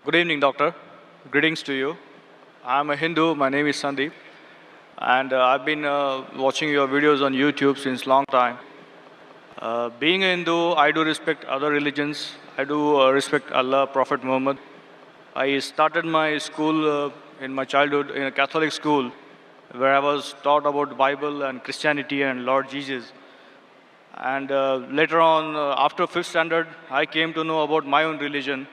Good evening, doctor. Greetings to you. I'm a Hindu. My name is Sandeep, and I've been watching your videos on YouTube since long time. Being a Hindu, I do respect other religions. I do respect Allah, Prophet Muhammad. I started my school in my childhood in a Catholic school, where I was taught about Bible and Christianity and Lord Jesus. And later on, after fifth standard, I came to know about my own religion,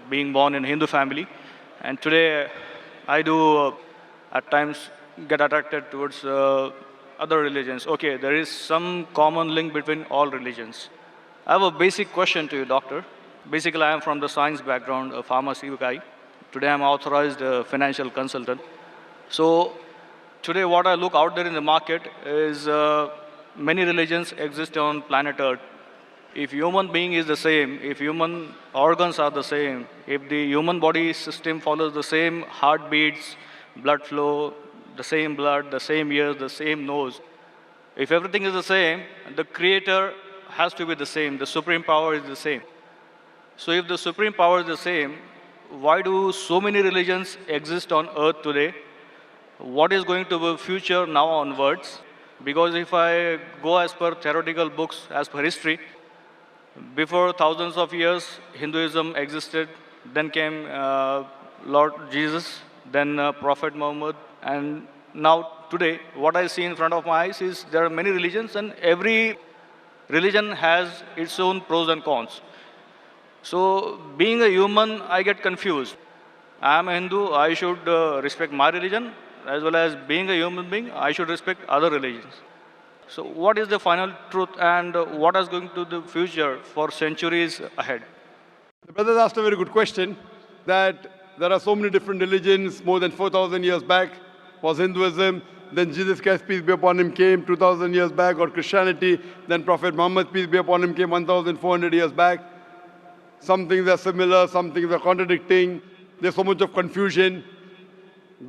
being born in a Hindu family. And today, I do at times get attracted towards other religions. Okay, there is some common link between all religions. I have a basic question to you, doctor. Basically, I am from the science background, a pharmacy guy. Today, I'm authorized financial consultant. So, today, what I look out there in the market is many religions exist on planet Earth. If human being is the same, if human organs are the same, if the human body system follows the same heartbeats, blood flow, the same blood, the same ears, the same nose, if everything is the same, the creator has to be the same, the supreme power is the same. So if the supreme power is the same, why do so many religions exist on earth today? What is going to be future now onwards? Because if I go as per theoretical books, as per history, before thousands of years, Hinduism existed. Then came Lord Jesus, then Prophet Muhammad, and now today, what I see in front of my eyes is there are many religions, and every religion has its own pros and cons. So, being a human, I get confused. I am a Hindu, I should respect my religion, as well as being a human being, I should respect other religions. So, what is the final truth, and what is going to the future for centuries ahead? The brother asked a very good question, that there are so many different religions. More than 4,000 years back was Hinduism. Then Jesus Christ, peace be upon him, came 2,000 years back, or Christianity. Then Prophet Muhammad, peace be upon him, came 1,400 years back. Some things are similar, some things are contradicting. There's so much of confusion.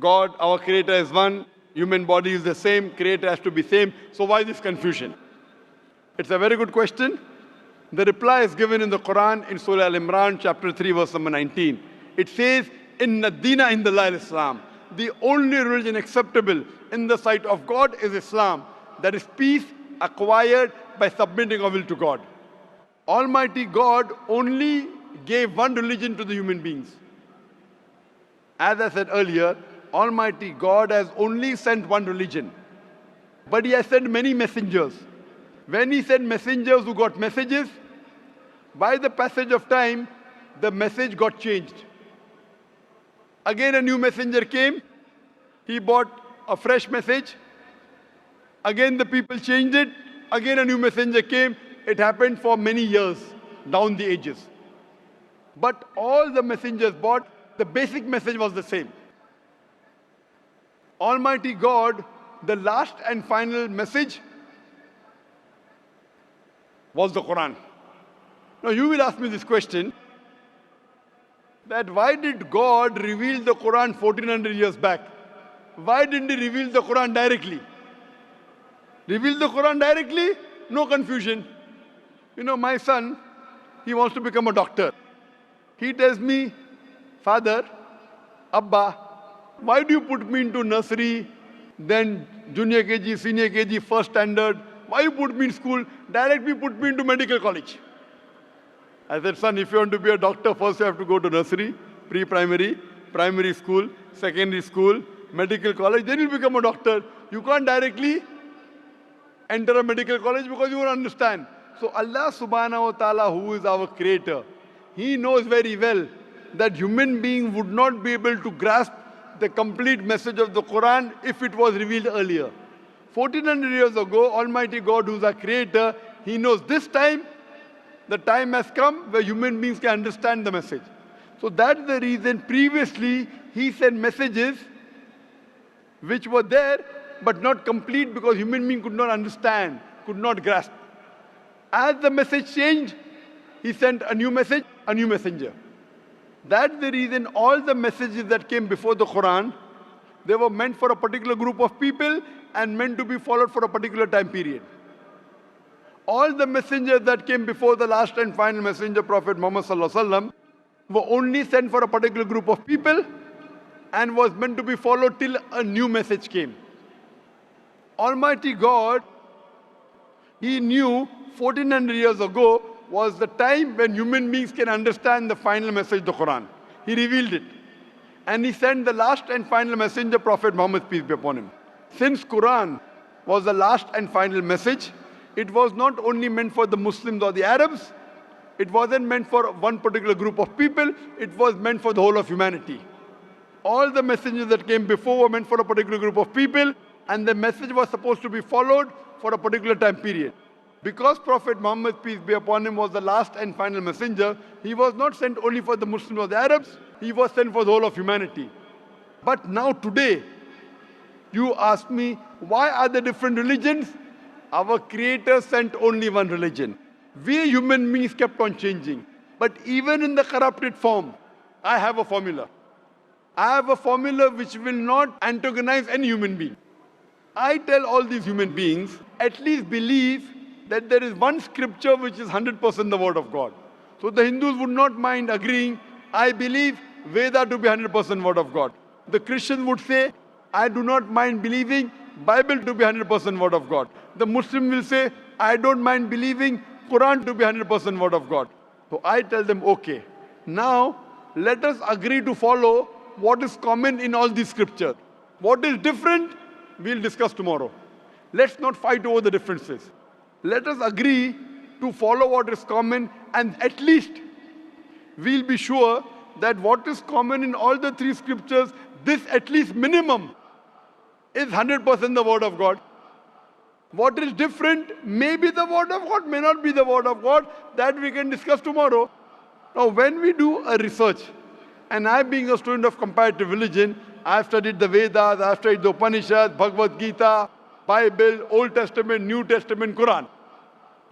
God, our creator, is one. Human body is the same. Creator has to be same. So why this confusion? It's a very good question. The reply is given in the Quran in Surah Al-Imran, chapter 3, verse number 19. It says, Inna Dina Indallahil Islam. The only religion acceptable in the sight of God is Islam. That is peace acquired by submitting our will to God. Almighty God only gave one religion to the human beings. As I said earlier, Almighty God has only sent one religion. But He has sent many messengers. When He sent messengers who got messages, by the passage of time, the message got changed. Again a new messenger came, he brought a fresh message. Again the people changed it, again a new messenger came. It happened for many years, down the ages. But all the messengers brought, the basic message was the same. Almighty God, the last and final message was the Quran. Now you will ask me this question, that why did God reveal the Quran 1400 years back? Why didn't He reveal the Quran directly? Reveal the Quran directly? No confusion. You know, my son, he wants to become a doctor. He tells me, Father, Abba, why do you put me into nursery, then junior KG, senior KG, first standard? Why you put me in school? Directly put me into medical college. I said, son, if you want to be a doctor, first you have to go to nursery, pre-primary, primary school, secondary school, medical college, then you become a doctor. You can't directly enter a medical college because you won't understand. So Allah subhanahu wa ta'ala, who is our creator, He knows very well that human being would not be able to grasp the complete message of the Quran if it was revealed earlier. 1400 years ago, Almighty God, who is our creator, He knows this time, the time has come where human beings can understand the message. So that's the reason previously He sent messages which were there but not complete because human being could not understand, could not grasp. As the message changed, He sent a new message, a new messenger. That's the reason all the messages that came before the Quran, they were meant for a particular group of people and meant to be followed for a particular time period. All the messengers that came before the last and final messenger, Prophet Muhammad Sallallahu Alaihi Wasallam, were only sent for a particular group of people and was meant to be followed till a new message came. Almighty God, He knew 1400 years ago was the time when human beings can understand the final message, the Quran. He revealed it. And He sent the last and final messenger, Prophet Muhammad, peace be upon him. Since Quran was the last and final message, it was not only meant for the Muslims or the Arabs, it wasn't meant for one particular group of people, it was meant for the whole of humanity. All the messengers that came before were meant for a particular group of people, and the message was supposed to be followed for a particular time period. Because Prophet Muhammad, peace be upon him, was the last and final messenger, he was not sent only for the Muslims or the Arabs, he was sent for the whole of humanity. But now today, you ask me, why are there different religions? Our Creator sent only one religion. We human beings kept on changing. But even in the corrupted form, I have a formula. I have a formula which will not antagonize any human being. I tell all these human beings, at least believe that there is one scripture which is 100% the word of God. So the Hindus would not mind agreeing, I believe Veda to be 100% word of God. The Christians would say, I do not mind believing Bible to be 100% word of God. The Muslim will say, I don't mind believing Quran to be 100% word of God. So I tell them, okay, now let us agree to follow what is common in all these scriptures. What is different, we'll discuss tomorrow. Let's not fight over the differences. Let us agree to follow what is common, and at least we'll be sure that what is common in all the three scriptures, this at least minimum is 100% the word of God. What is different may be the word of God, may not be the word of God. That we can discuss tomorrow. Now, when we do a research, and I being a student of comparative religion, I've studied the Vedas, I've studied the Upanishads, Bhagavad Gita, Bible, Old Testament, New Testament, Quran.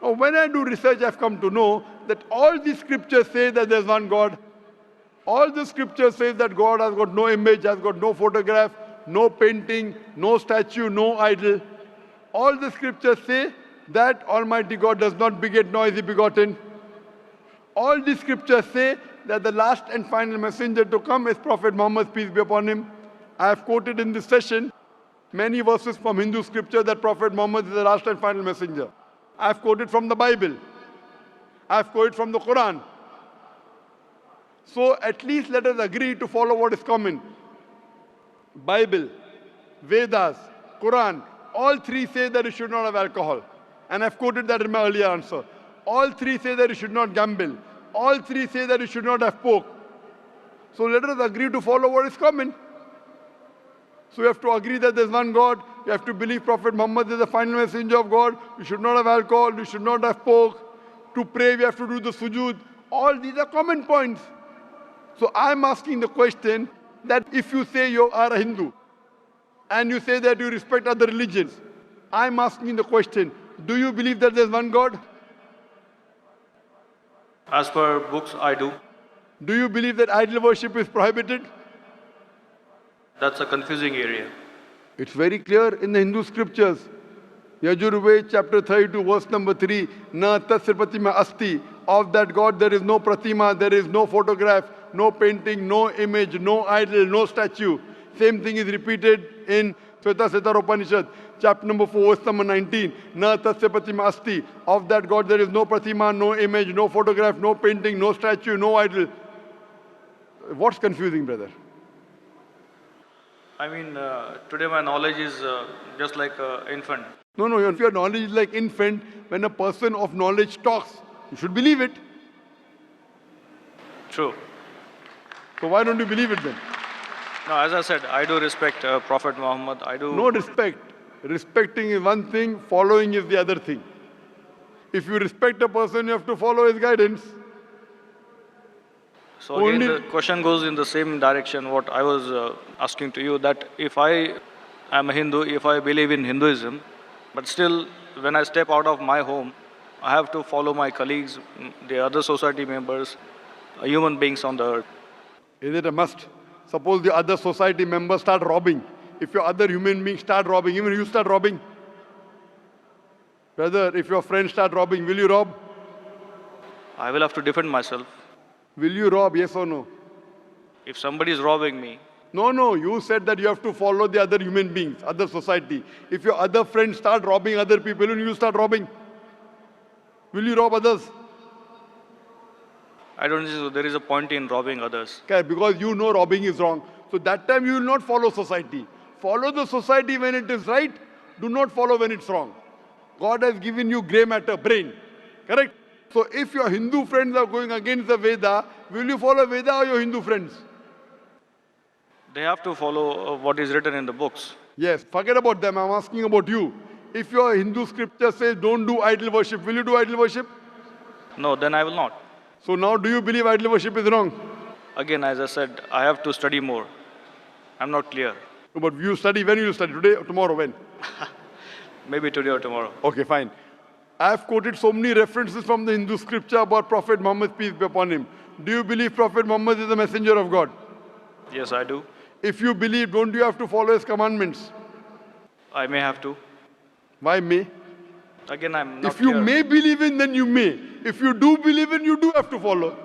Now, when I do research, I've come to know that all these scriptures say that there's one God. All the scriptures say that God has got no image, has got no photograph, no painting, no statue, no idol. All the scriptures say that Almighty God does not beget nor is He begotten. All the scriptures say that the last and final messenger to come is Prophet Muhammad, peace be upon him. I have quoted in this session many verses from Hindu scripture that Prophet Muhammad is the last and final messenger. I have quoted from the Bible. I have quoted from the Quran. So at least let us agree to follow what is common. Bible, Vedas, Quran, all three say that you should not have alcohol. And I've quoted that in my earlier answer. All three say that you should not gamble. All three say that you should not have pork. So let us agree to follow what is common. So you have to agree that there's one God. You have to believe Prophet Muhammad is the final messenger of God. You should not have alcohol. You should not have pork. To pray, we have to do the sujood. All these are common points. So I'm asking the question that if you say you are a Hindu and you say that you respect other religions, I'm asking the question, do you believe that there's one God? As per books, I do. Do you believe that idol worship is prohibited? That's a confusing area. It's very clear in the Hindu scriptures. Yajurved chapter 32 verse number 3, Na tasya pratima asti. Of that God there is no pratima, there is no photograph, no painting, no image, no idol, no statue. Same thing is repeated in Shveta Upanishad, chapter number 4, verse number 19. Na tasya pratima asti. Of that God there is no pratima, no image, no photograph, no painting, no statue, no idol. What's confusing, brother? I mean, today my knowledge is just like an infant. No, if your knowledge is like infant, when a person of knowledge talks, you should believe it. True. So why don't you believe it then? No, as I said, I do respect Prophet Muhammad. I do. No respect. Respecting is one thing, following is the other thing. If you respect a person, you have to follow his guidance. So again, the question goes in the same direction what I was asking to you, that if I am a Hindu, if I believe in Hinduism, but still when I step out of my home, I have to follow my colleagues, the other society members, human beings on the earth. Is it a must? Suppose the other society members start robbing. If your other human beings start robbing, even you start robbing. Brother, if your friends start robbing, will you rob? I will have to defend myself. Will you rob, yes or no? If somebody is robbing me, No, you said that you have to follow the other human beings, other society. If your other friends start robbing other people, will you start robbing? Will you rob others? I don't think so. There is a point in robbing others. Okay, because you know robbing is wrong. So that time you will not follow society. Follow the society when it is right. Do not follow when it's wrong. God has given you grey matter, brain. Correct? So if your Hindu friends are going against the Veda, will you follow Veda or your Hindu friends? They have to follow what is written in the books. Yes, forget about them. I'm asking about you. If your Hindu scripture says don't do idol worship, will you do idol worship? No, then I will not. So now do you believe idol worship is wrong? Again, as I said, I have to study more. I'm not clear. But you study, when will you study? Today or tomorrow? When? Maybe today or tomorrow. Okay, fine. I have quoted so many references from the Hindu scripture about Prophet Muhammad, peace be upon him. Do you believe Prophet Muhammad is the messenger of God? Yes, I do. If you believe, don't you have to follow his commandments? I may have to. Why may? Again, I'm not If you clear. may believe in, then you may. If you do believe in, you do have to follow.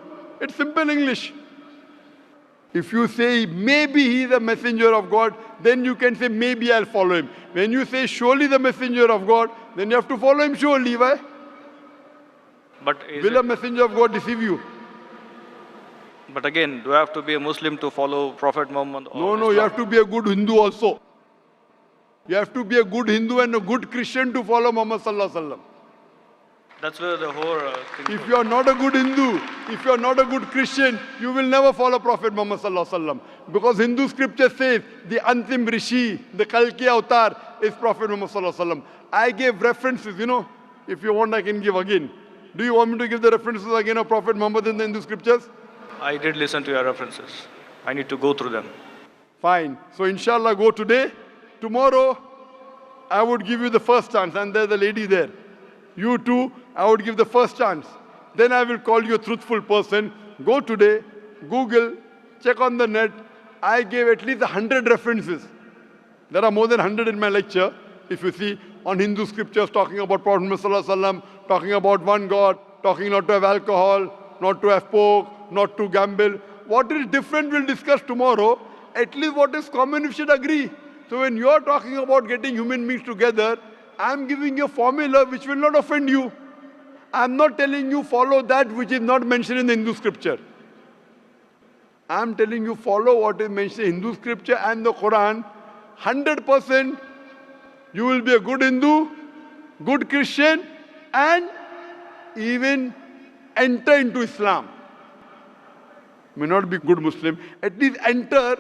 It's simple English. If you say maybe he is a messenger of God, then you can say maybe I'll follow him. When you say surely the messenger of God, then you have to follow him surely. Why? But, is Will a it, messenger of God deceive you? but again, do I have to be a Muslim to follow Prophet Muhammad? Or No, you Islam? have to be a good Hindu also. You have to be a good Hindu and a good Christian to follow Muhammad Sallallahu Alaihi Wasallam. That's where the whole thing If goes. you are not a good Hindu, if you are not a good Christian, you will never follow Prophet Muhammad Sallallahu Alaihi Wasallam. Because Hindu scripture says the Antim Rishi, the Kalki avatar is Prophet Muhammad Sallallahu Alaihi Wasallam. I gave references, If you want, I can give again. Do you want me to give the references again of Prophet Muhammad in the Hindu scriptures? I did listen to your references. I need to go through them. Fine. So inshallah go today. Tomorrow, I would give you the first chance, and there's a lady there. You too, I would give the first chance. Then I will call you a truthful person. Go today, Google, check on the net. I gave at least 100 references. There are more than 100 in my lecture. If you see, on Hindu scriptures talking about Prophet Muhammad Sallallahu Alaihi Wasallam, talking about one God, talking not to have alcohol, not to have pork, not to gamble. What is different we'll discuss tomorrow. At least what is common we should agree. So when you are talking about getting human beings together, I'm giving you a formula which will not offend you. I'm not telling you follow that which is not mentioned in the Hindu scripture. I'm telling you follow what is mentioned in Hindu scripture and the Quran. 100% you will be a good Hindu, good Christian, and even enter into Islam. May not be good Muslim, at least enter,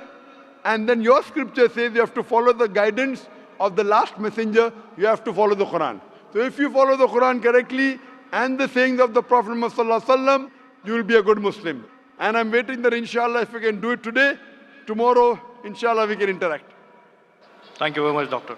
and then your scripture says you have to follow the guidance of the last messenger, you have to follow the Quran. So if you follow the Quran correctly and the sayings of the Prophet Muhammad Sallallahu Alaihi Wasallam, you will be a good Muslim. And I'm waiting that inshallah if we can do it today, tomorrow inshallah we can interact. Thank you very much, doctor.